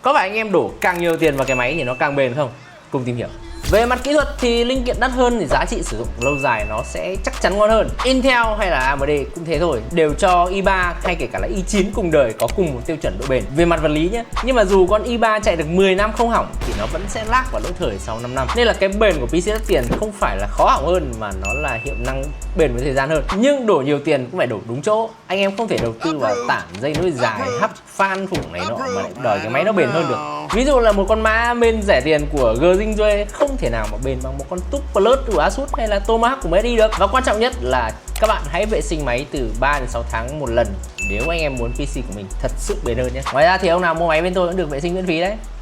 Có phải anh em đổ càng nhiều tiền vào cái máy thì nó càng bền không? Cùng tìm hiểu. Về mặt kỹ thuật thì linh kiện đắt hơn thì giá trị sử dụng lâu dài nó sẽ chắc chắn ngon hơn. Intel hay là AMD cũng thế thôi, đều cho i3 hay kể cả là i9 cùng đời có cùng một tiêu chuẩn độ bền về mặt vật lý nhé. Nhưng mà dù con i3 chạy được 10 năm không hỏng thì nó vẫn sẽ lag vào lỗi thời sau 5 năm. Nên là cái bền của PC đắt tiền không phải là khó hỏng hơn mà nó là hiệu năng bền với thời gian hơn. Nhưng đổ nhiều tiền cũng phải đổ đúng chỗ. Anh em không thể đầu tư vào tản dây nối dài, hub fan khủng này nọ mà lại đòi cái máy nó bền hơn được. Ví dụ là một con mã bên rẻ tiền của G không thể nào mà bền bằng một con TUF Plus của Asus hay là Tomahawk của MSI được. Và quan trọng nhất là các bạn hãy vệ sinh máy từ 3 đến 6 tháng một lần nếu anh em muốn PC của mình thật sự bền hơn nhé. Ngoài ra thì ông nào mua máy bên tôi cũng được vệ sinh miễn phí đấy.